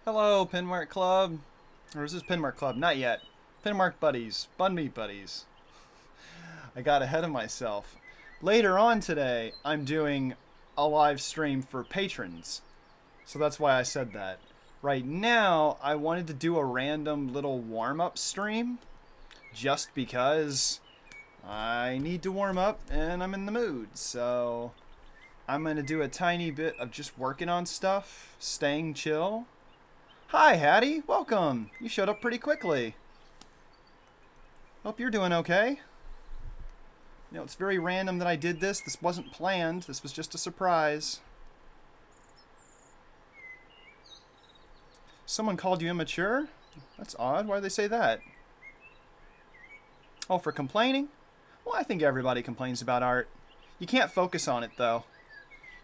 Hello, Pinmark Club. Or is this Pinmark Club? Not yet. Pinmark Buddies. Bun me buddies. I got ahead of myself. Later on today, I'm doing a live stream for patrons. So that's why I said that. Right now, I wanted to do a random little warm-up stream. Just because I need to warm up and I'm in the mood. So I'm going to do a tiny bit of just working on stuff. Staying chill. Hi, Hattie. Welcome. You showed up pretty quickly. Hope you're doing okay. You know, it's very random that I did this. This wasn't planned. This was just a surprise. Someone called you immature? That's odd. Why do they say that? Oh, for complaining? Well, I think everybody complains about art. You can't focus on it, though.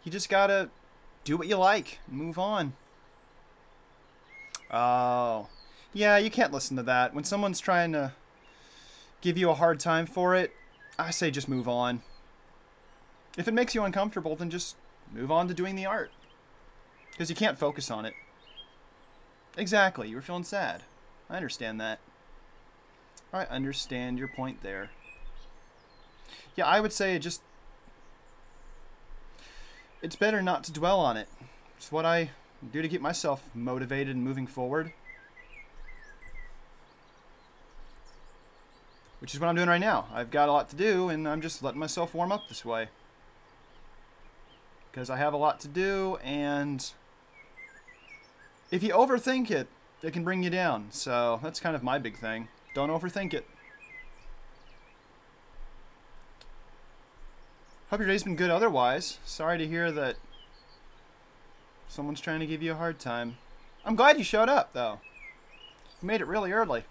You just gotta do what you like and move on. Oh. Yeah, you can't listen to that. When someone's trying to give you a hard time for it, I say just move on. If it makes you uncomfortable, then just move on to doing the art. Because you can't focus on it. Exactly, you were feeling sad. I understand that. I understand your point there. Yeah, I would say it's better not to dwell on it. It's what I do to keep myself motivated and moving forward. Which is what I'm doing right now. I've got a lot to do, and I'm just letting myself warm up this way. Because I have a lot to do, and if you overthink it, it can bring you down. So that's kind of my big thing. Don't overthink it. Hope your day's been good otherwise. Sorry to hear that someone's trying to give you a hard time. I'm glad you showed up, though. You made it really early.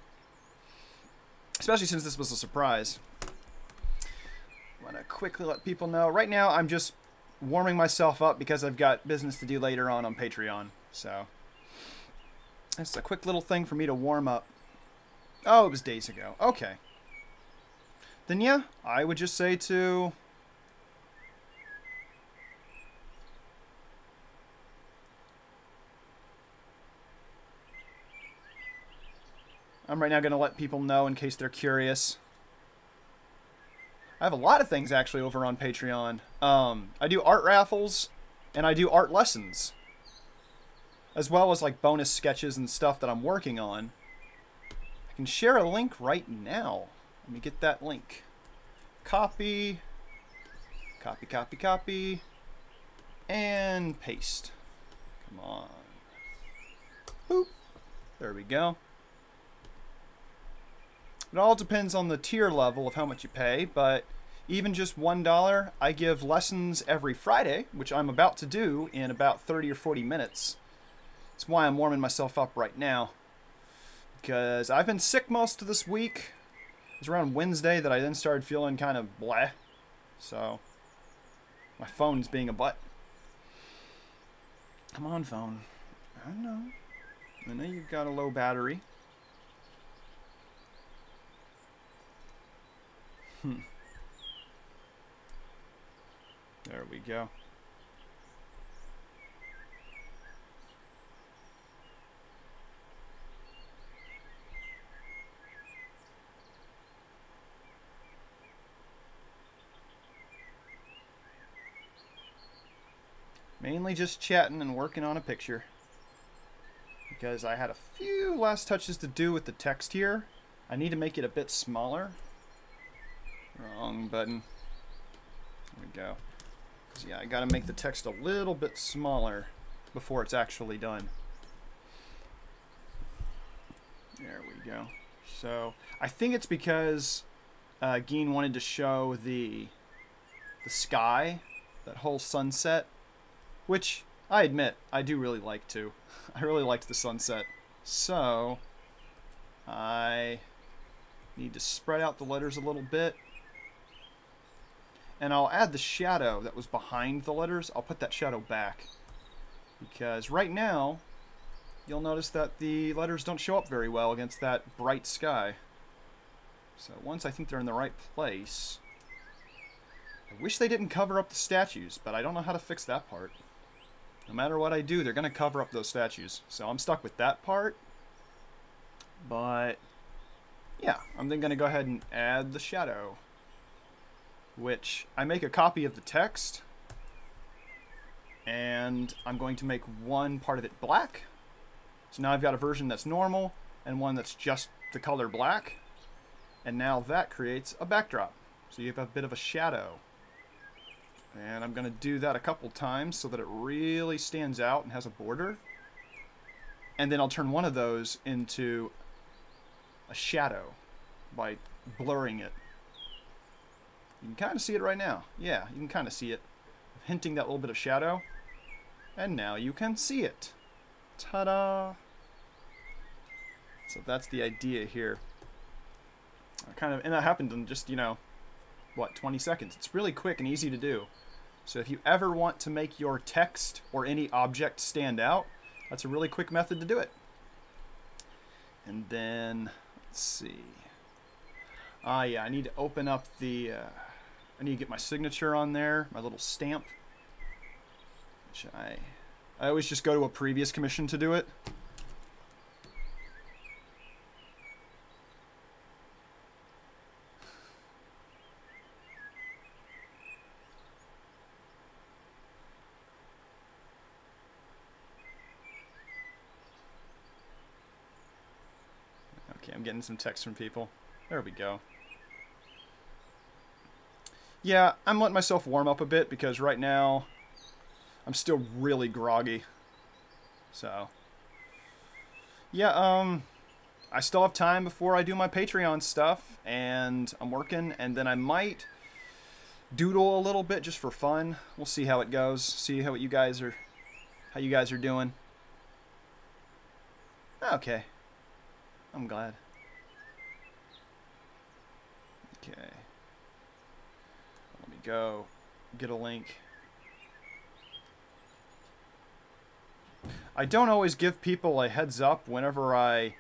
Especially since this was a surprise. I want to quickly let people know. Right now, I'm just warming myself up because I've got business to do later on Patreon. So, it's a quick little thing for me to warm up. Oh, it was days ago. Okay. Then yeah, I would just say to I'm right now going to let people know in case they're curious. I have a lot of things actually over on Patreon. I do art raffles and I do art lessons. As well as like bonus sketches and stuff that I'm working on. I can share a link right now. Let me get that link. Copy. Copy, copy, copy. And paste. Come on. Boop. There we go. It all depends on the tier level of how much you pay, but even just $1, I give lessons every Friday, which I'm about to do in about 30 or 40 minutes. That's why I'm warming myself up right now. Because I've been sick most of this week. It was around Wednesday that I then started feeling kind of bleh. So, my phone's being a butt. Come on, phone. I know you've got a low battery. There we go. Mainly just chatting and working on a picture. Because I had a few last touches to do with the text here. I need to make it a bit smaller. Wrong button. There we go. So yeah, I gotta make the text a little bit smaller before it's actually done. There we go. So I think it's because Geen wanted to show the sky, that whole sunset, which I admit I do really like too. I really liked the sunset. So I need to spread out the letters a little bit. And I'll add the shadow that was behind the letters. I'll put that shadow back. Because right now, you'll notice that the letters don't show up very well against that bright sky. So once I think they're in the right place, I wish they didn't cover up the statues, but I don't know how to fix that part. No matter what I do, they're going to cover up those statues. So I'm stuck with that part. But yeah, I'm then going to go ahead and add the shadow, which I make a copy of the text, and I'm going to make one part of it black. So now I've got a version that's normal and one that's just the color black. And now that creates a backdrop. So you have a bit of a shadow. And I'm going to do that a couple times so that it really stands out and has a border. And then I'll turn one of those into a shadow by blurring it. You can kind of see it right now. Yeah, you can kind of see it. Hinting that little bit of shadow. And now you can see it. Ta-da! So that's the idea here. And that happened in just, you know, what, 20 seconds. It's really quick and easy to do. So if you ever want to make your text or any object stand out, that's a really quick method to do it. And then, let's see. Yeah, I need to open up the, I need to get my signature on there, my little stamp. Which I always just go to a previous commission to do it. Okay, I'm getting some text from people. There we go. Yeah, I'm letting myself warm up a bit because right now I'm still really groggy. So, yeah, I still have time before I do my Patreon stuff, and I'm working, and then I might doodle a little bit just for fun. We'll see how it goes. See how you guys are doing. Okay. I'm glad. Okay. Let me go get a link. I don't always give people a heads up whenever I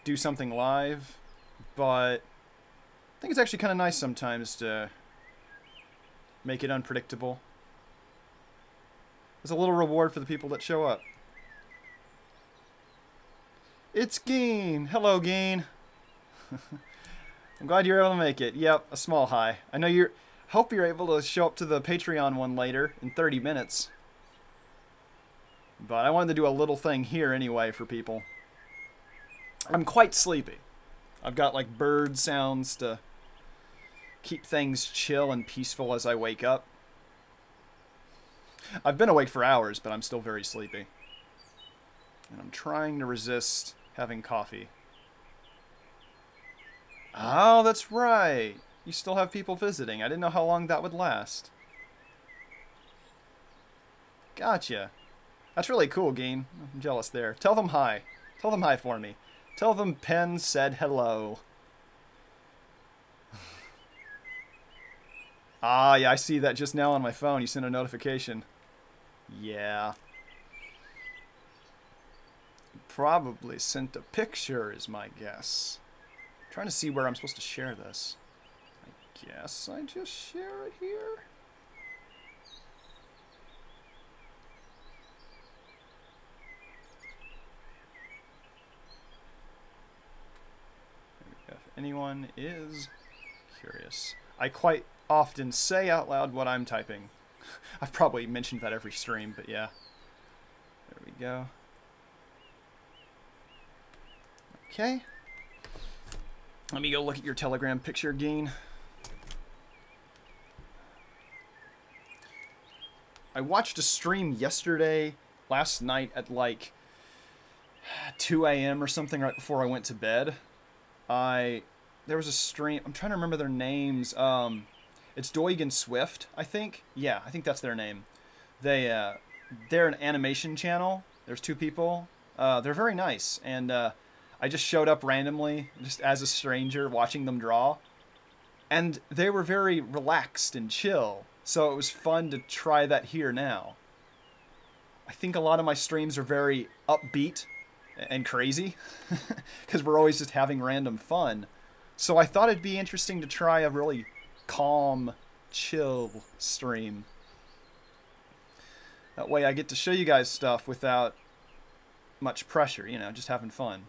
do something live, but I think it's actually kind of nice sometimes to make it unpredictable. It's a little reward for the people that show up. It's Geen! Hello, Geen! I'm glad you're able to make it. Yep, a small hi. I know hope you're able to show up to the Patreon one later in 30 minutes. But I wanted to do a little thing here anyway for people. I'm quite sleepy. I've got like bird sounds to keep things chill and peaceful as I wake up. I've been awake for hours, but I'm still very sleepy. And I'm trying to resist having coffee. Oh, that's right. You still have people visiting. I didn't know how long that would last. Gotcha. That's really cool, Geen. I'm jealous there. Tell them hi. Tell them hi for me. Tell them Penn said hello. Ah, yeah, I see that just now on my phone. You sent a notification. Yeah. Probably sent a picture is my guess. I'm trying to see where I'm supposed to share this. I guess I just share it here. If anyone is curious. I quite often say out loud what I'm typing. I've probably mentioned that every stream, but yeah. There we go. Okay. Let me go look at your Telegram picture, Geen. I watched a stream last night at like 2 a.m. or something right before I went to bed. There was a stream, I'm trying to remember their names. It's Doig and Swift, I think. Yeah, I think that's their name. They're an animation channel. There's two people. They're very nice, and I just showed up randomly, just as a stranger, watching them draw. And they were very relaxed and chill, so it was fun to try that here now. I think a lot of my streams are very upbeat and crazy, because we're always just having random fun. So I thought it'd be interesting to try a really calm, chill stream. That way I get to show you guys stuff without much pressure, you know, just having fun.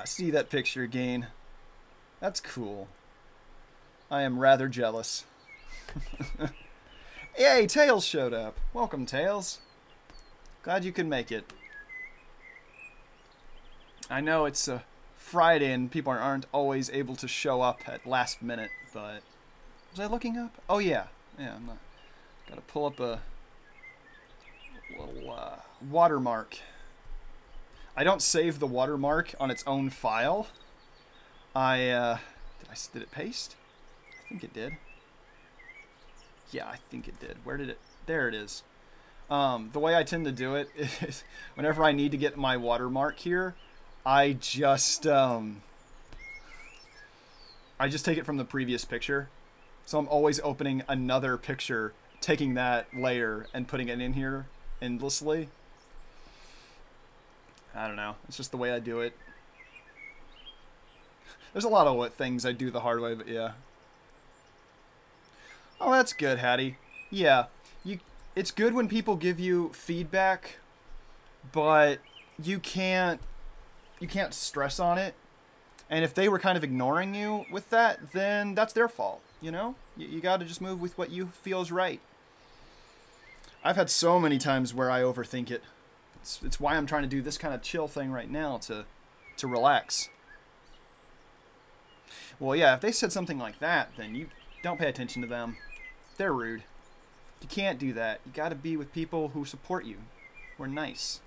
See that picture again. That's cool. I am rather jealous. Yay, Tails showed up. Welcome, Tails. Glad you could make it. I know it's a Friday and people aren't always able to show up at last minute, but... Was I looking up? Oh, yeah. Yeah, I'm not... Gotta pull up a little watermark. I don't save the watermark on its own file. Did it paste? I think it did. Yeah, I think it did. Where did it... There it is. The way I tend to do it is whenever I need to get my watermark here, I just take it from the previous picture. So I'm always opening another picture, taking that layer and putting it in here endlessly. I don't know. It's just the way I do it. There's a lot of things I do the hard way, but yeah. Oh, that's good, Hattie. Yeah, it's good when people give you feedback, but you can't stress on it. And if they were kind of ignoring you with that, then that's their fault, you know? You got to just move with what you feel is right. I've had so many times where I overthink it. It's why I'm trying to do this kind of chill thing right now to relax. Well, yeah, if they said something like that, then you don't pay attention to them. They're rude. You can't do that. You got to be with people who support you, who are nice.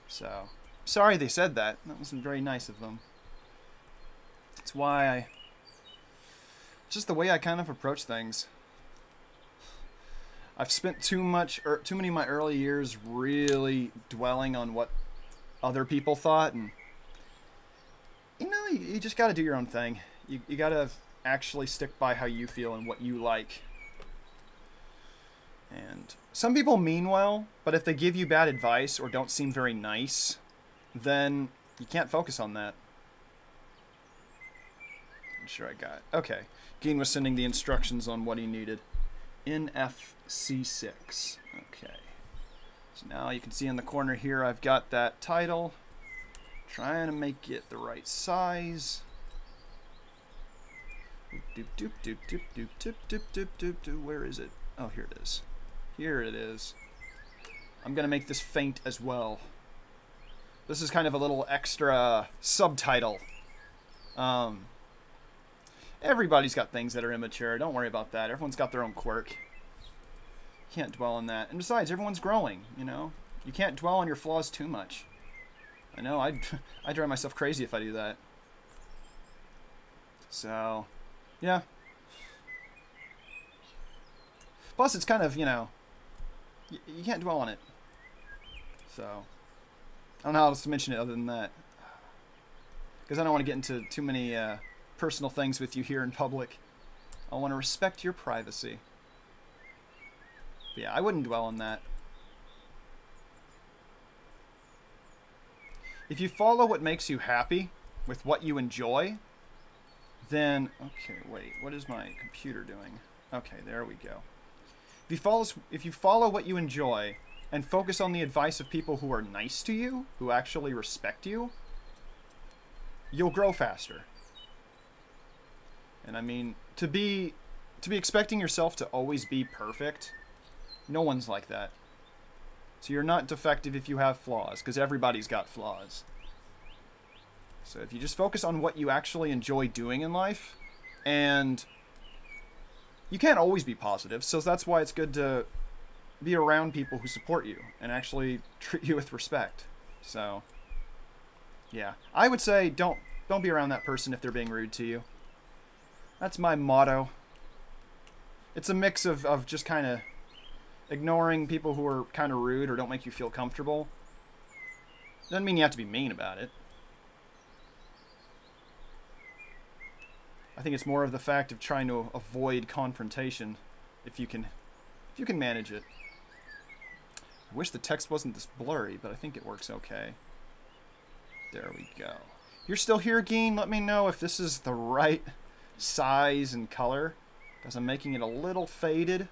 So, sorry they said that. That wasn't very nice of them. It's why just the way I kind of approach things. I've spent too many of my early years really dwelling on what other people thought, and you know, you just got to do your own thing. You got to actually stick by how you feel and what you like. And some people mean well, but if they give you bad advice or don't seem very nice, then you can't focus on that. I'm sure I got it. Okay. Geen was sending the instructions on what he needed. NFC6. Okay. So now you can see in the corner here I've got that title. Trying to make it the right size. Where is it? Oh, here it is. Here it is. I'm going to make this faint as well. This is kind of a little extra subtitle. Everybody's got things that are immature. Don't worry about that. Everyone's got their own quirk. Can't dwell on that. And besides, everyone's growing, you know? You can't dwell on your flaws too much. I know, I'd drive myself crazy if I do that. So, yeah. Plus, it's kind of, you know, you can't dwell on it. So, I don't know how else to mention it other than that. Because I don't want to get into too many personal things with you here in public. I want to respect your privacy. But yeah, I wouldn't dwell on that. If you follow what makes you happy with what you enjoy, then... Okay, wait. What is my computer doing? Okay, there we go. If you follow what you enjoy and focus on the advice of people who are nice to you, who actually respect you, you'll grow faster. And I mean, to be expecting yourself to always be perfect, no one's like that. So you're not defective if you have flaws, because everybody's got flaws. So if you just focus on what you actually enjoy doing in life, and you can't always be positive, so that's why it's good to be around people who support you and actually treat you with respect. So, yeah. I would say don't be around that person if they're being rude to you. That's my motto. It's a mix of just kind of ignoring people who are kind of rude or don't make you feel comfortable. Doesn't mean you have to be mean about it. I think it's more of the fact of trying to avoid confrontation if you can manage it. I wish the text wasn't this blurry, but I think it works okay. There we go. You're still here, Geen? Let me know if this is the right size and color because I'm making it a little faded.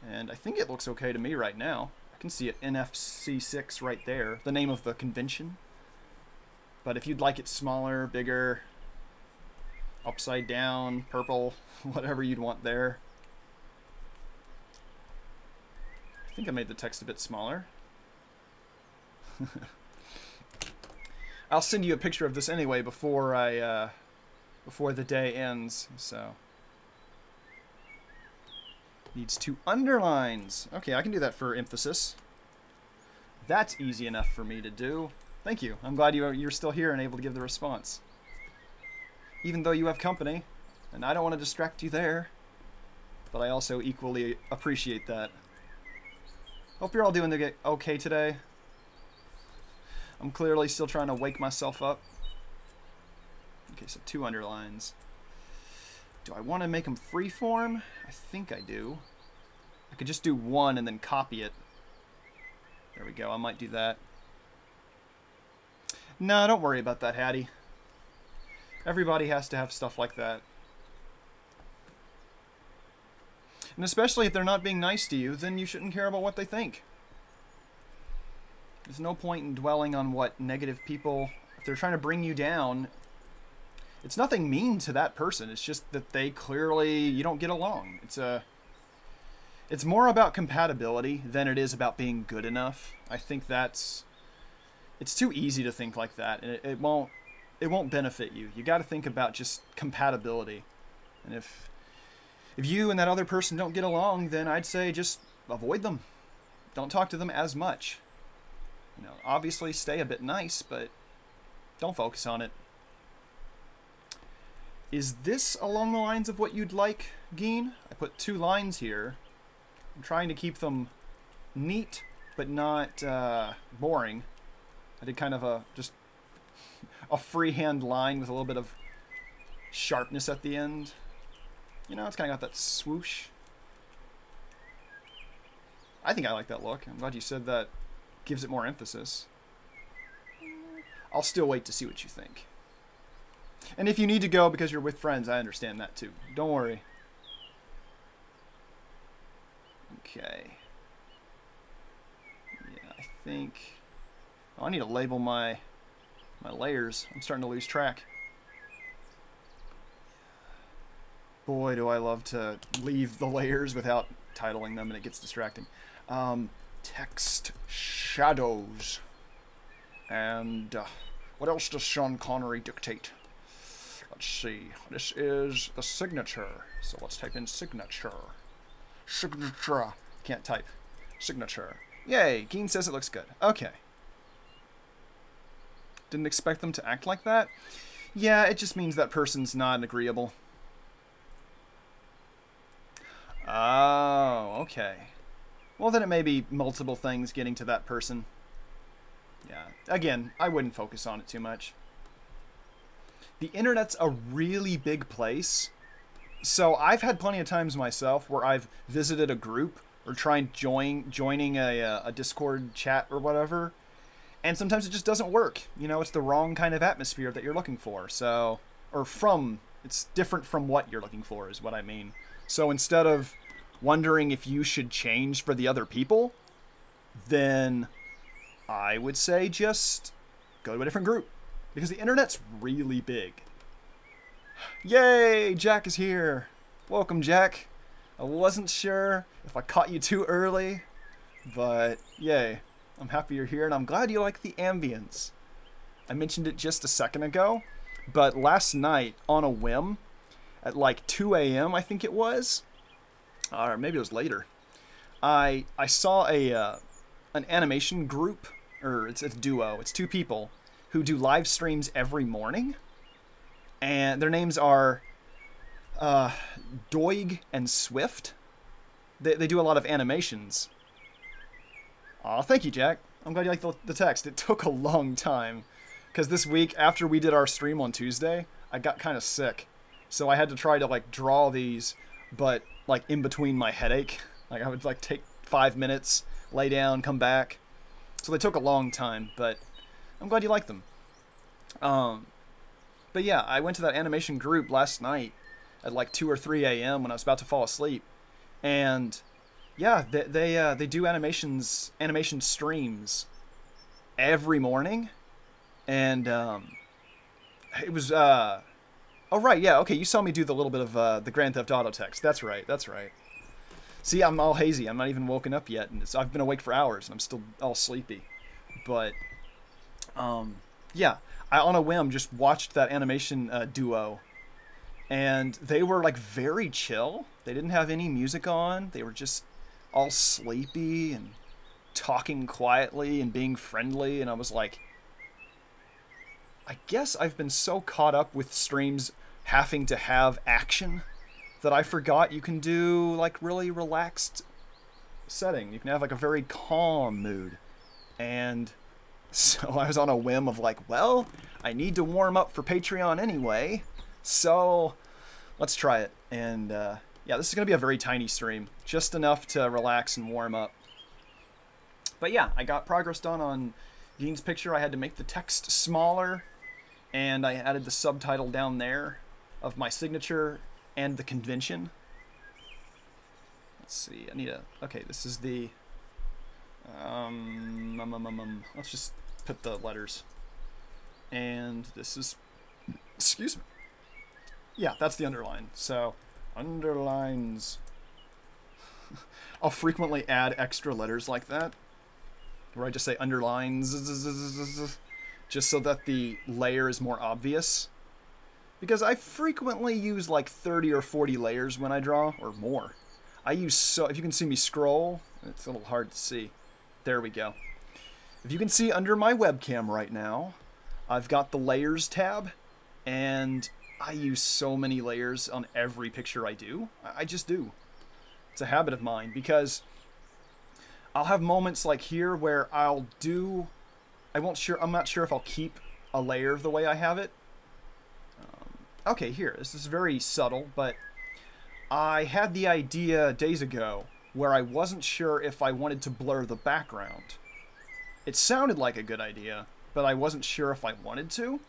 And I think it looks okay to me right now. I can see it NFC6 right there, the name of the convention. But if you'd like it smaller, bigger, upside down, purple, whatever you'd want there. I think I made the text a bit smaller. I'll send you a picture of this anyway before before the day ends. So needs 2 underlines. Okay, I can do that for emphasis. That's easy enough for me to do. Thank you. I'm glad you're still here and able to give the response. Even though you have company, and I don't want to distract you there, but I also equally appreciate that. Hope you're all doing okay today. I'm clearly still trying to wake myself up. Okay, so 2 underlines. Do I want to make them freeform? I think I do. I could just do 1 and then copy it. There we go, I might do that. No, don't worry about that, Hattie. Everybody has to have stuff like that. And especially if they're not being nice to you, then you shouldn't care about what they think. There's no point in dwelling on what negative people, if they're trying to bring you down, it's nothing mean to that person. It's just that they clearly, you don't get along. It's more about compatibility than it is about being good enough. I think it's too easy to think like that, and it won't benefit you. You got to think about just compatibility. And if you and that other person don't get along, then I'd say just avoid them. Don't talk to them as much. You know, obviously stay a bit nice, but don't focus on it. Is this along the lines of what you'd like, Geen? I put 2 lines here. I'm trying to keep them neat, but not boring. I did kind of just a freehand line with a little bit of sharpness at the end. You know, it's kind of got that swoosh. I think I like that look. I'm glad you said that. Gives it more emphasis. I'll still wait to see what you think. And if you need to go because you're with friends, I understand that too. Don't worry. Okay. Yeah, I think... Oh, I need to label my layers. I'm starting to lose track. Boy, do I love to leave the layers without titling them, and it gets distracting. Text shadows. And what else does Sean Connery dictate? Let's see. This is the signature. So let's type in signature. Signature. Can't type. Signature. Yay. Geen says it looks good. Okay. Didn't expect them to act like that. Yeah, it just means that person's not agreeable. Oh, okay. Well, then it may be multiple things getting to that person. Yeah. Again, I wouldn't focus on it too much. The internet's a really big place. So I've had plenty of times myself where I've visited a group or tried joining a Discord chat or whatever. And sometimes it just doesn't work. You know, it's the wrong kind of atmosphere that you're looking for. So, it's different from what you're looking for is what I mean. So instead of wondering if you should change for the other people, then I would say just go to a different group. Because the internet's really big. Yay! Jack is here. Welcome, Jack. I wasn't sure if I caught you too early, but yay. I'm happy you're here, and I'm glad you like the ambience. I mentioned it just a second ago, but last night, on a whim, at like 2 a.m., I think it was, or maybe it was later, I saw an animation group, or it's a duo, it's 2 people, who do live streams every morning, and their names are Doig and Swift. They do a lot of animations. Aw, thank you, Jack. I'm glad you liked the text. It took a long time, because this week, after we did our stream on Tuesday, I got kind of sick. So I had to try to, like, draw these, but, like, in between my headache. Like, I would, like, take 5 minutes, lay down, come back. So they took a long time, but I'm glad you like them. But But yeah, I went to that animation group last night at like 2 or 3 a.m. when I was about to fall asleep, and yeah, they do animation streams every morning, and it was oh right, yeah, okay, you saw me do the little bit of the Grand Theft Auto text. That's right, that's right. See, I'm all hazy. I'm not even woken up yet, and I've been awake for hours, and I'm still all sleepy. But yeah, I on a whim just watched that animation duo, and they were like very chill. They didn't have any music on. They were just all sleepy and talking quietly and being friendly, and I was like, I guess I've been so caught up with streams having to have action that I forgot you can do like really relaxed setting. You can have like a very calm mood. And so I was on a whim of like, well, I need to warm up for Patreon anyway, so let's try it. And yeah, this is going to be a very tiny stream, just enough to relax and warm up. But yeah, I got progress done on Gene's picture. I had to make the text smaller, and I added the subtitle down there of my signature and the convention. Let's see, I need a... Okay, this is the... let's just put the letters. And this is... Excuse me. Yeah, that's the underline. So, underlines... I'll frequently add extra letters like that, where I just say underlines, just so that the layer is more obvious. Because I frequently use like 30 or 40 layers when I draw, or more. I use so... If you can see me scroll, it's a little hard to see. There we go. If you can see under my webcam right now, I've got the layers tab, and I use so many layers on every picture I do. I just do. It's a habit of mine, because I'll have moments like here where I'll do... I'm not sure if I'll keep a layer the way I have it. Okay, here. This is very subtle, but I had the idea days ago where I wasn't sure if I wanted to blur the background. It sounded like a good idea, but I wasn't sure if I wanted to.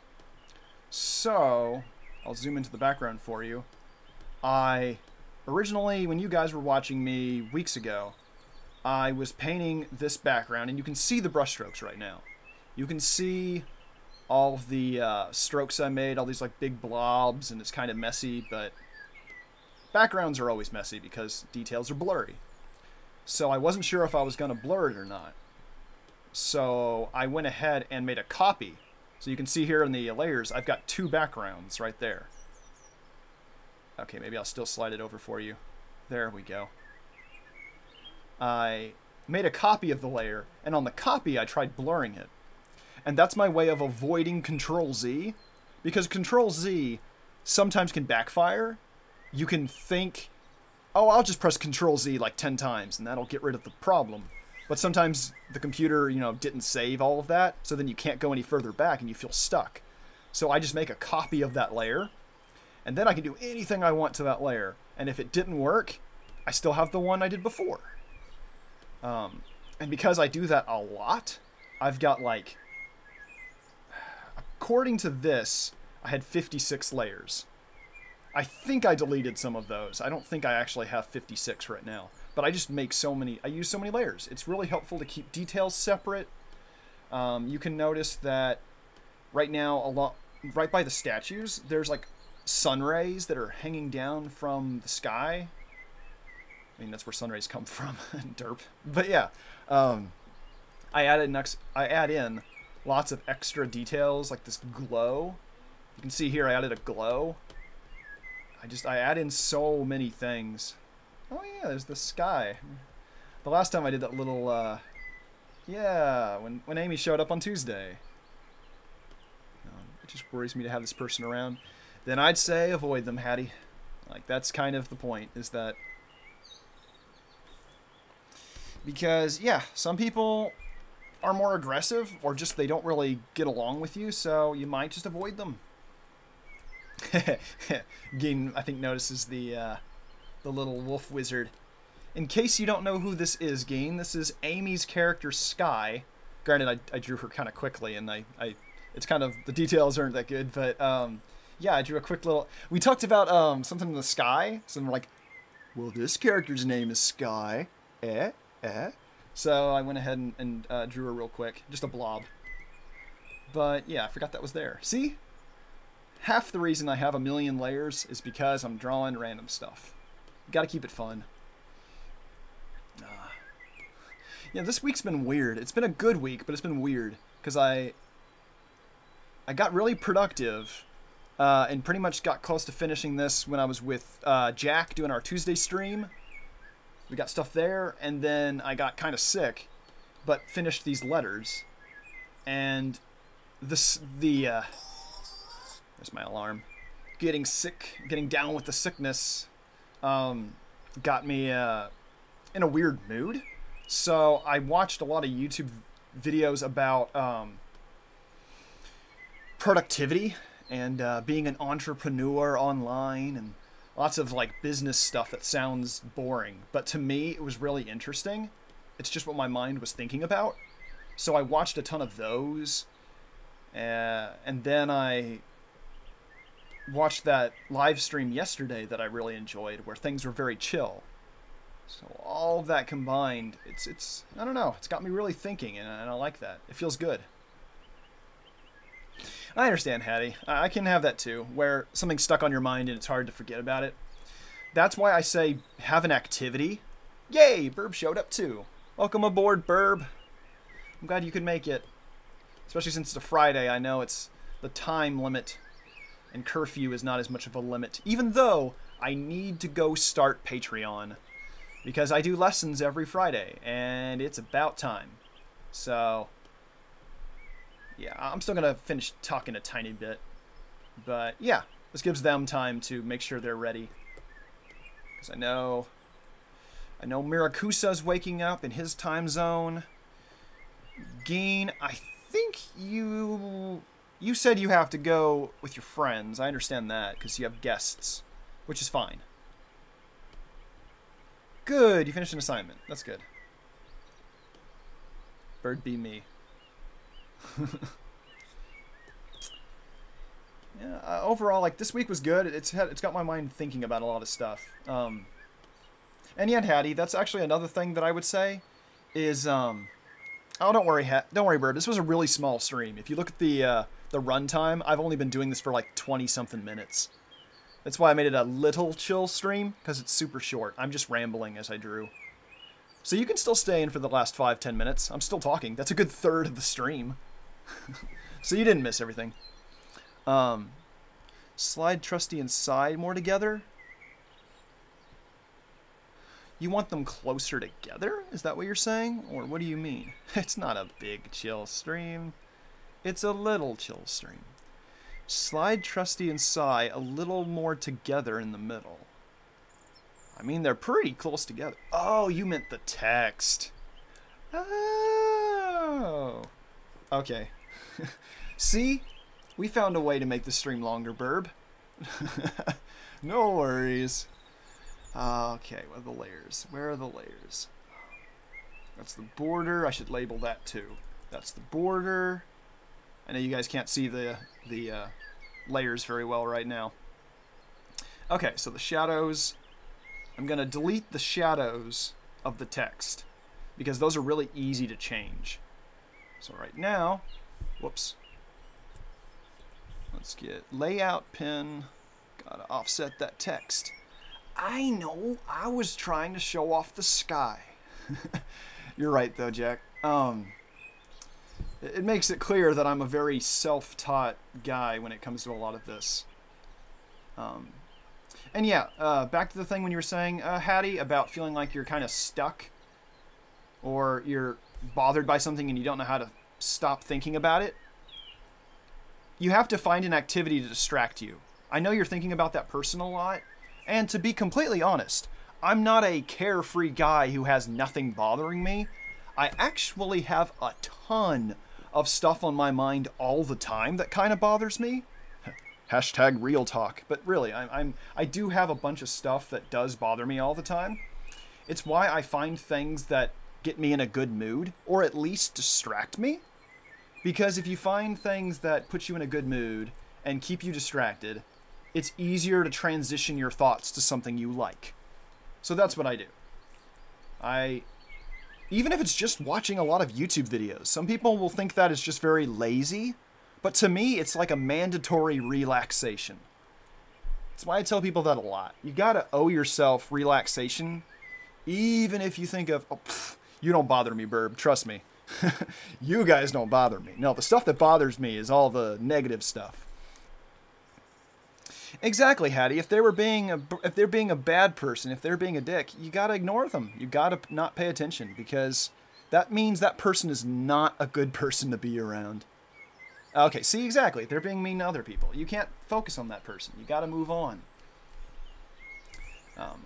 So, I'll zoom into the background for you. Originally, when you guys were watching me weeks ago, I was painting this background, and you can see the brushstrokes right now. You can see all of the strokes I made, all these like big blobs, and it's kind of messy, but backgrounds are always messy because details are blurry. So I wasn't sure if I was going to blur it or not. So I went ahead and made a copy. So you can see here in the layers, I've got two backgrounds right there. Okay, maybe I'll still slide it over for you. There we go. I made a copy of the layer, and on the copy I tried blurring it. And that's my way of avoiding Control-Z, because Control-Z sometimes can backfire. You can think, oh, I'll just press Control-Z like 10 times, and that'll get rid of the problem. But sometimes the computer, you know, didn't save all of that, so then you can't go any further back and you feel stuck. So I just make a copy of that layer, and then I can do anything I want to that layer. And if it didn't work, I still have the one I did before. And because I do that a lot, I've got like... According to this, I had 56 layers. I think I deleted some of those. I don't think I actually have 56 right now. But I just make so many... I use so many layers. It's really helpful to keep details separate. You can notice that right now, right by the statues, there's like sun rays that are hanging down from the sky. I mean, that's where sun rays come from. Derp. But yeah, I add in lots of extra details, like this glow. You can see here I added a glow. I add in so many things. Oh yeah, there's the sky. The last time I did that little, yeah, when Amy showed up on Tuesday. It just worries me to have this person around. Then I'd say avoid them, Hattie. Like, that's kind of the point, is that... Because, yeah, some people are more aggressive, or just they don't really get along with you, so you might just avoid them. Ging, I think, notices the little wolf wizard. In case you don't know who this is, Ging, this is Amy's character, Sky. Granted, I drew her kind of quickly, and it's kind of, the details aren't that good, but Yeah, I drew a quick little... We talked about something in the sky. Something like, well, this character's name is Sky. Eh? Eh? So I went ahead and drew her real quick. Just a blob. But yeah, I forgot that was there. See? Half the reason I have a million layers is because I'm drawing random stuff. Gotta keep it fun. Yeah, this week's been weird. It's been a good week, but it's been weird. Because I got really productive and pretty much got close to finishing this when I was with Jack doing our Tuesday stream. We got stuff there, and then I got kind of sick, but finished these letters. And there's my alarm. Getting sick, getting down with the sickness, got me in a weird mood. So I watched a lot of YouTube videos about productivity and being an entrepreneur online and lots of like business stuff that sounds boring. But to me, it was really interesting. It's just what my mind was thinking about. So I watched a ton of those. And then I watched that live stream yesterday that I really enjoyed where things were very chill. So all of that combined, it's I don't know, it's got me really thinking, and I like that. It feels good. I understand, Hattie. I can have that too, where something's stuck on your mind and it's hard to forget about it. That's why I say have an activity. Yay, Birb showed up too. Welcome aboard, Birb. I'm glad you could make it. Especially since it's a Friday, I know it's the time limit and curfew is not as much of a limit. Even though I need to go start Patreon. Because I do lessons every Friday, and it's about time. So, yeah, I'm still going to finish talking a tiny bit. But, yeah, this gives them time to make sure they're ready. Because I know Miracusa's waking up in his time zone. Geen, I think you said you have to go with your friends. I understand that, because you have guests, which is fine. Good, you finished an assignment. That's good. Bird be me. Yeah, overall, like, this week was good. It's got my mind thinking about a lot of stuff. And yet, Hattie, that's actually another thing that I would say is, oh, don't worry, Bird. This was a really small stream. If you look at the runtime, I've only been doing this for like 20-something minutes. That's why I made it a little chill stream, because it's super short. I'm just rambling as I drew. So you can still stay in for the last 5-10 minutes. I'm still talking. That's a good third of the stream. So you didn't miss everything. Slide Trusty and Side more together? You want them closer together? Is that what you're saying? Or what do you mean? It's not a big chill stream. It's a little chill stream. Slide Trusty and Sigh a little more together in the middle. I mean, they're pretty close together. Oh, you meant the text. Oh. Okay. See? We found a way to make the stream longer, Birb. No worries. Okay, what are the layers? Where are the layers? That's the border. I should label that too. That's the border. I know you guys can't see the layers very well right now. Okay, so the shadows. I'm going to delete the shadows of the text because those are really easy to change. So right now, whoops. Let's get layout pin. Gotta offset that text. I know, I was trying to show off the sky. You're right though, Jack. It makes it clear that I'm a very self-taught guy when it comes to a lot of this. And yeah, back to the thing when you were saying, Hattie, about feeling like you're kind of stuck or you're bothered by something and you don't know how to stop thinking about it. You have to find an activity to distract you. I know you're thinking about that person a lot, and to be completely honest, I'm not a carefree guy who has nothing bothering me. I actually have a ton of stuff on my mind all the time that kind of bothers me. Hashtag real talk. But really, I do have a bunch of stuff that does bother me all the time. It's why I find things that get me in a good mood, or at least distract me. Because if you find things that put you in a good mood, and keep you distracted, it's easier to transition your thoughts to something you like. So that's what I do. Even if it's just watching a lot of YouTube videos, some people will think that is just very lazy, but to me, it's like a mandatory relaxation. That's why I tell people that a lot. You gotta owe yourself relaxation, even if you think of, oh, you don't bother me, Birb, trust me. You guys don't bother me. No, the stuff that bothers me is all the negative stuff. Exactly, Hattie. If they're being a bad person, if they're being a dick, you gotta ignore them. You gotta not pay attention, because that means that person is not a good person to be around. Okay, see, exactly. They're being mean to other people. You can't focus on that person. You gotta move on.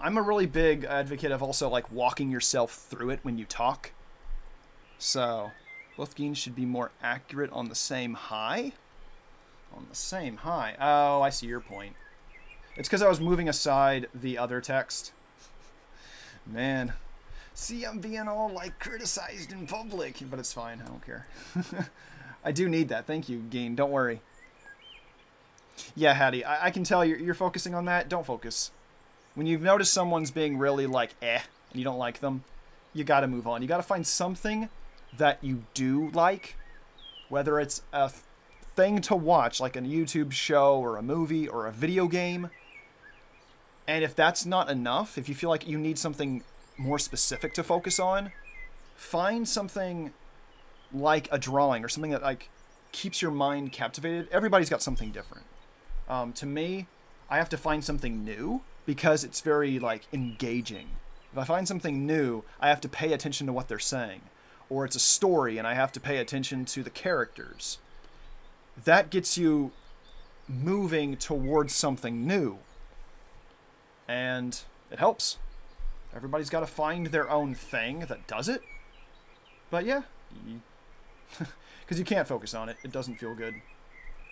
I'm a really big advocate of also like walking yourself through it when you talk. So both gains should be more accurate on the same high. On the same high. Oh, I see your point. It's because I was moving aside the other text. Man. See, I'm being all, like, criticized in public. But it's fine. I don't care. I do need that. Thank you, Gain. Don't worry. Yeah, Hattie. I can tell you're focusing on that. Don't focus. When you've noticed someone's being really, like, and you don't like them, you gotta move on. You gotta find something that you do like. Whether it's a thing to watch, like a YouTube show or a movie or a video game. And if that's not enough, if you feel like you need something more specific to focus on, find something like a drawing or something that like keeps your mind captivated. Everybody's got something different. To me, I have to find something new because it's very like engaging. If I find something new, I have to pay attention to what they're saying. Or it's a story and I have to pay attention to the characters. That gets you moving towards something new. And it helps. Everybody's got to find their own thing that does it. But yeah, because you can't focus on it. It doesn't feel good.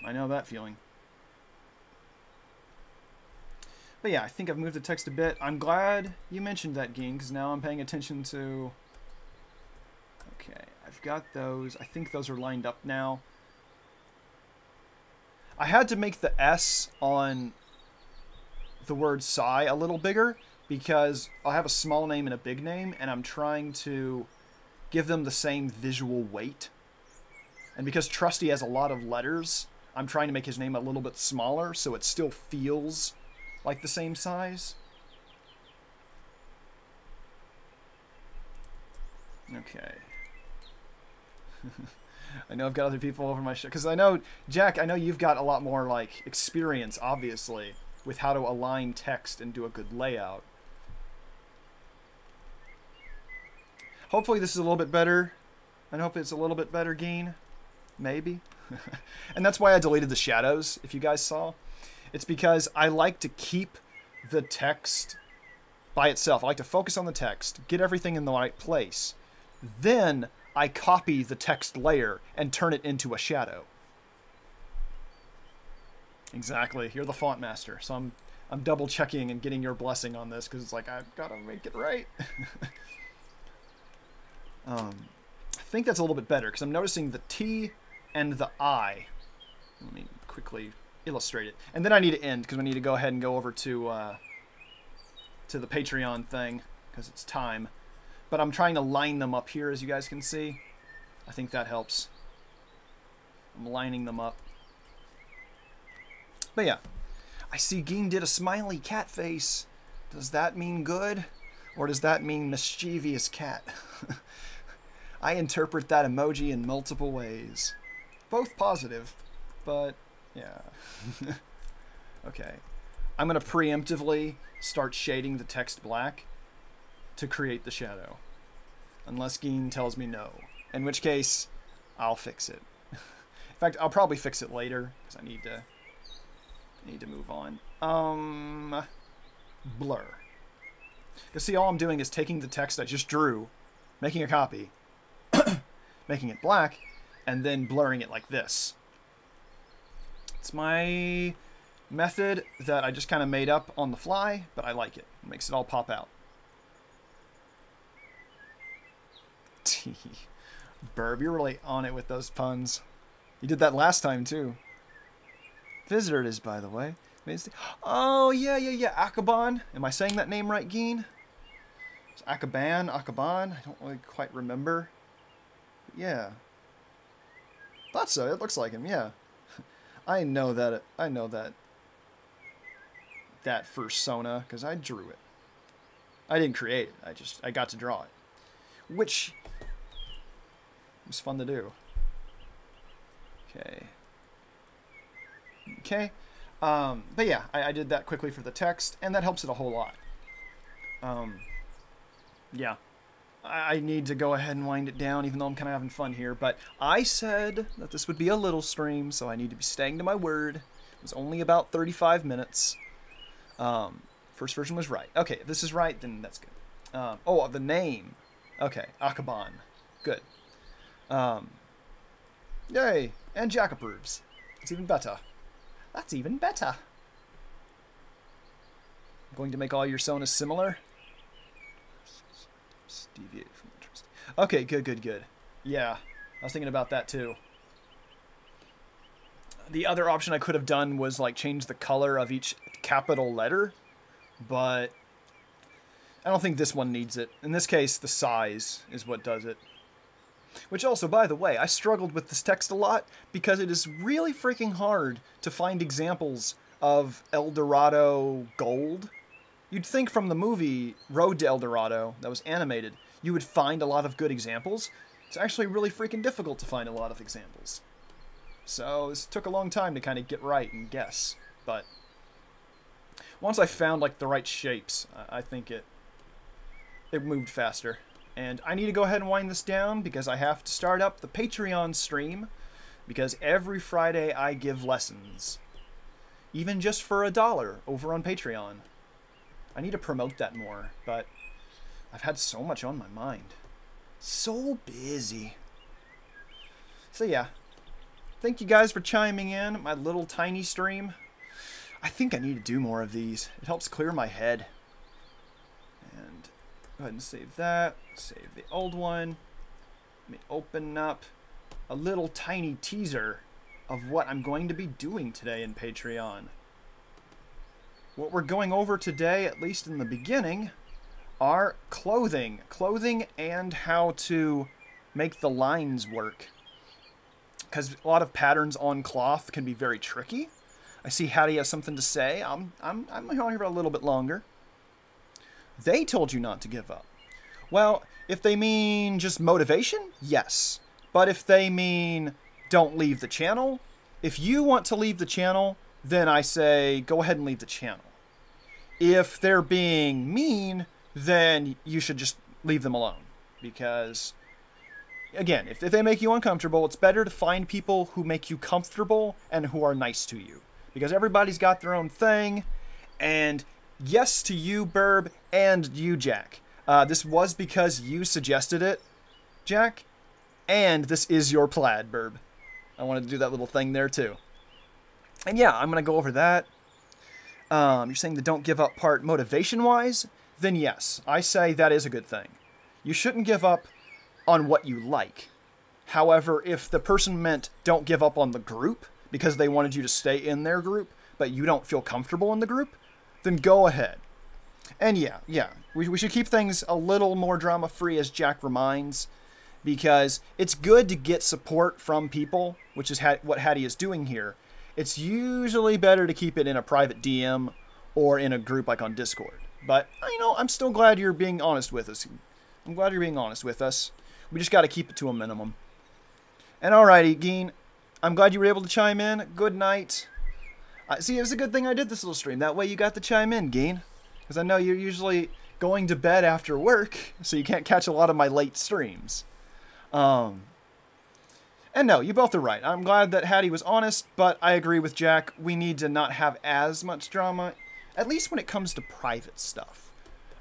I know that feeling. But yeah, I think I've moved the text a bit. I'm glad you mentioned that, Ging, because now I'm paying attention to... Okay, I've got those. I think those are lined up now. I had to make the S on the word sigh a little bigger because I have a small name and a big name, and I'm trying to give them the same visual weight. And because Trusty has a lot of letters, I'm trying to make his name a little bit smaller so it still feels like the same size. Okay. I know I've got other people over my show. Because I know, Jack, I know you've got a lot more, like, experience, obviously, with how to align text and do a good layout. Hopefully this is a little bit better. I hope it's a little bit better, Gain. Maybe. And that's why I deleted the shadows, if you guys saw. It's because I like to keep the text by itself. I like to focus on the text, get everything in the right place. Then I copy the text layer and turn it into a shadow. Exactly. You're the font master. So I'm double checking and getting your blessing on this because it's like I've got to make it right. I think that's a little bit better because I'm noticing the T and the I. Let me quickly illustrate it. And then I need to end because we need to go ahead and go over to the Patreon thing because it's time. But I'm trying to line them up here, as you guys can see. I think that helps. I'm lining them up. But yeah. I see Geen did a smiley cat face. Does that mean good? Or does that mean mischievous cat? I interpret that emoji in multiple ways. Both positive, but yeah. Okay. I'm going to preemptively start shading the text black to create the shadow. Unless Geen tells me no. In which case, I'll fix it. In fact, I'll probably fix it later, because I need to move on. Blur. Because see, all I'm doing is taking the text I just drew, making a copy, making it black, and then blurring it like this. It's my method that I just kind of made up on the fly, but I like it. It makes it all pop out. Birb, you're really on it with those puns. You did that last time, too. Visitor it is, by the way. Oh, yeah. Akaban. Am I saying that name right, Geen? It's Akaban? Akaban? I don't really quite remember. But yeah. Thought so. It looks like him, yeah. I know that fursona because I drew it. I didn't create it. I got to draw it, which was fun to do. Okay. But yeah, I did that quickly for the text, and that helps it a whole lot. Yeah. I need to go ahead and wind it down, even though I'm kind of having fun here. But I said that this would be a little stream, so I need to be staying to my word. It was only about 35 minutes. First version was right. Okay, if this is right, then that's good. Oh, the name. Okay, Akaban. Good. Yay, and Jack approves. It's even better. That's even better. I'm going to make all your sonas similar. Deviate from interest. Okay, good. Yeah, I was thinking about that too. The other option I could have done was like change the color of each capital letter, but I don't think this one needs it. In this case, the size is what does it. Which also, by the way, I struggled with this text a lot because it is really freaking hard to find examples of El Dorado gold. You'd think from the movie Road to El Dorado that was animated, you would find a lot of good examples. It's actually really freaking difficult to find a lot of examples. So this took a long time to kind of get right and guess. But once I found like the right shapes, I think it moved faster. And I need to go ahead and wind this down because I have to start up the Patreon stream. Because every Friday I give lessons. Even just for $1 over on Patreon. I need to promote that more, but I've had so much on my mind. So busy. So yeah. Thank you guys for chiming in. My little tiny stream. I think I need to do more of these. It helps clear my head. And go ahead and save that. Save the old one. Let me open up a little tiny teaser of what I'm going to be doing today in Patreon. What we're going over today, at least in the beginning, are clothing. Clothing and how to make the lines work. Because a lot of patterns on cloth can be very tricky. I see Hattie has something to say. I'm here for a little bit longer. They told you not to give up. Well, if they mean just motivation, yes. But if they mean don't leave the channel, if you want to leave the channel, then I say go ahead and leave the channel. If they're being mean, then you should just leave them alone. Because, again, if they make you uncomfortable, it's better to find people who make you comfortable and who are nice to you. Because everybody's got their own thing. And yes to you, Birb, and you, Jack. This was because you suggested it, Jack. And this is your plaid, Birb. I wanted to do that little thing there, too. And yeah, I'm going to go over that. You're saying the don't give up part motivation-wise? Then yes, I say that is a good thing. You shouldn't give up on what you like. However, if the person meant don't give up on the group because they wanted you to stay in their group, but you don't feel comfortable in the group, then go ahead. And yeah, we should keep things a little more drama-free, as Jack reminds, because it's good to get support from people, which is what Hattie is doing here. It's usually better to keep it in a private DM or in a group like on Discord. But, I'm still glad you're being honest with us. I'm glad you're being honest with us. We just got to keep it to a minimum. And alrighty, Geen, I'm glad you were able to chime in. Good night. See, it was a good thing I did this little stream. That way you got to chime in, Geen. Because I know you're usually going to bed after work, so you can't catch a lot of my late streams. And no, you both are right. I'm glad that Hattie was honest, but I agree with Jack. We need to not have as much drama, at least when it comes to private stuff.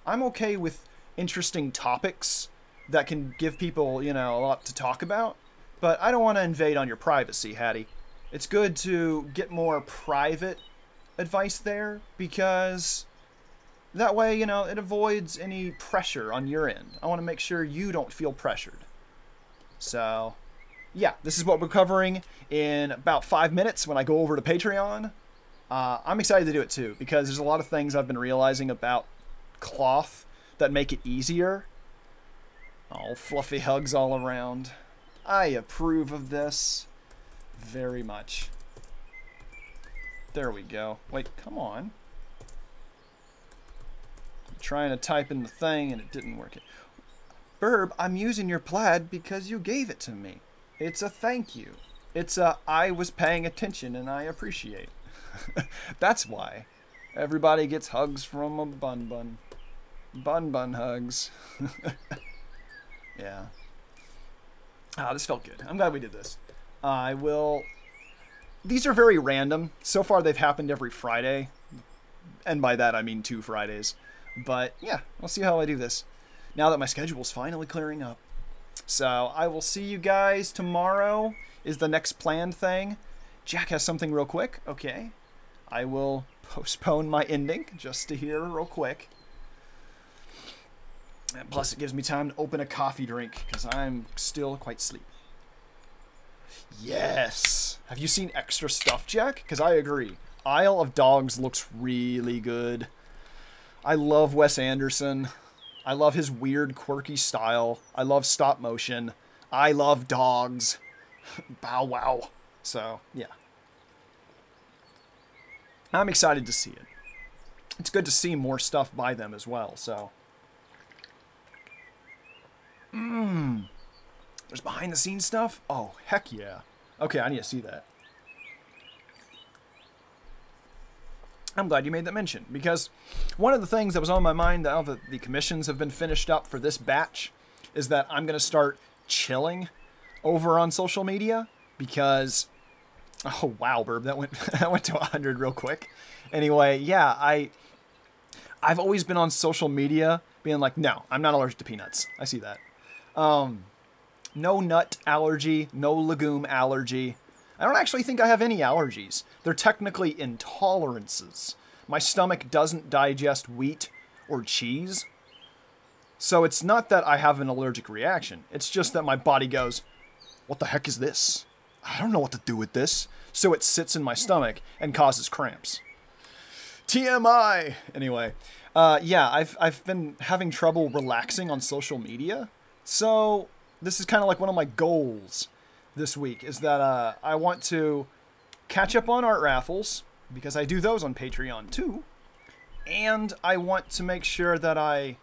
I'm okay with interesting topics that can give people, a lot to talk about, but I don't want to invade on your privacy, Hattie. It's good to get more private advice there, because that way, it avoids any pressure on your end. I want to make sure you don't feel pressured. So, yeah, this is what we're covering in about 5 minutes when I go over to Patreon. I'm excited to do it too, because there's a lot of things I've been realizing about cloth that make it easier. Oh, fluffy hugs all around. I approve of this very much. There we go. Wait, come on. I'm trying to type in the thing and it didn't work. Birb, I'm using your plaid because you gave it to me. It's a thank you. It's a I was paying attention and I appreciate. That's why. Everybody gets hugs from a bun bun. Bun bun hugs. Yeah. Ah, this felt good. I'm glad we did this. I will... These are very random. So far they've happened every Friday. And by that I mean 2 Fridays. But yeah, we'll see how I do this. Now that my schedule's finally clearing up. So I will see you guys tomorrow is the next planned thing. Jack has something real quick. Okay. I will postpone my ending just to hear real quick. And plus it gives me time to open a coffee drink because I'm still quite sleepy. Yes! Have you seen extra stuff, Jack? Because I agree. Isle of Dogs looks really good. I love Wes Anderson. I love his weird, quirky style. I love stop motion. I love dogs. Bow wow. So, yeah. I'm excited to see it. It's good to see more stuff by them as well, so. There's behind the scenes stuff? Oh, heck yeah. Okay, I need to see that. I'm glad you made that mention, because one of the things that was on my mind now that the commissions have been finished up for this batch is that I'm going to start chilling over on social media, because... Oh, wow, Birb, that went to 100 real quick. Anyway, yeah, I've always been on social media being like, no, I'm not allergic to peanuts. I see that. No nut allergy, no legume allergy. I don't actually think I have any allergies. They're technically intolerances. My stomach doesn't digest wheat or cheese. So it's not that I have an allergic reaction. It's just that my body goes, what the heck is this? I don't know what to do with this. So it sits in my stomach and causes cramps. TMI! Anyway, yeah, I've been having trouble relaxing on social media. So this is kind of like one of my goals this week, is that I want to catch up on art raffles, because I do those on Patreon too, and I want to make sure that I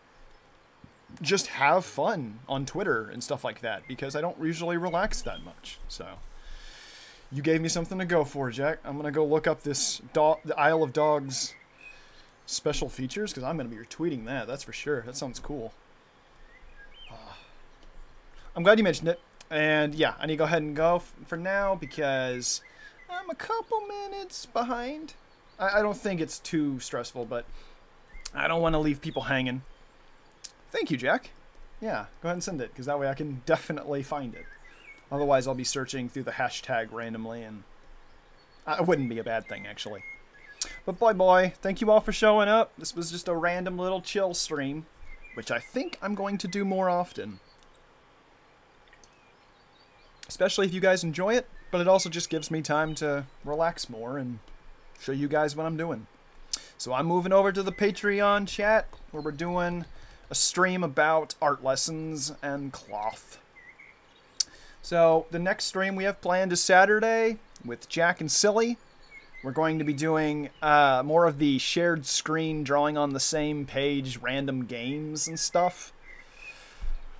just have fun on Twitter and stuff like that, because I don't usually relax that much. So you gave me something to go for, Jack. I'm gonna go look up this the Isle of Dogs special features, because I'm gonna be retweeting that, that's for sure. That sounds cool. I'm glad you mentioned it. And yeah, I need to go ahead and go for now because I'm a couple minutes behind. I don't think it's too stressful, but I don't want to leave people hanging. Thank you, Jack. Yeah, go ahead and send it, because that way I can definitely find it. Otherwise, I'll be searching through the hashtag randomly, and it wouldn't be a bad thing, actually. But boy, thank you all for showing up. This was just a random little chill stream, which I think I'm going to do more often. Especially if you guys enjoy it, but it also just gives me time to relax more and show you guys what I'm doing. So I'm moving over to the Patreon chat, where we're doing a stream about art lessons and cloth. So the next stream we have planned is Saturday with Jack and Silly. We're going to be doing more of the shared screen, drawing on the same page, random games and stuff.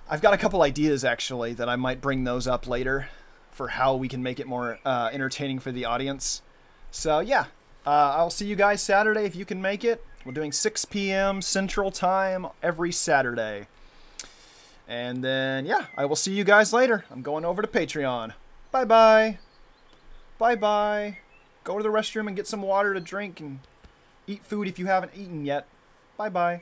I've got a couple ideas, actually, that I might bring those up later for how we can make it more entertaining for the audience. So, yeah, I'll see you guys Saturday if you can make it. We're doing 6 p.m. Central Time every Saturday. And then, yeah, I will see you guys later. I'm going over to Patreon. Bye-bye. Bye-bye. Go to the restroom and get some water to drink and eat food if you haven't eaten yet. Bye-bye.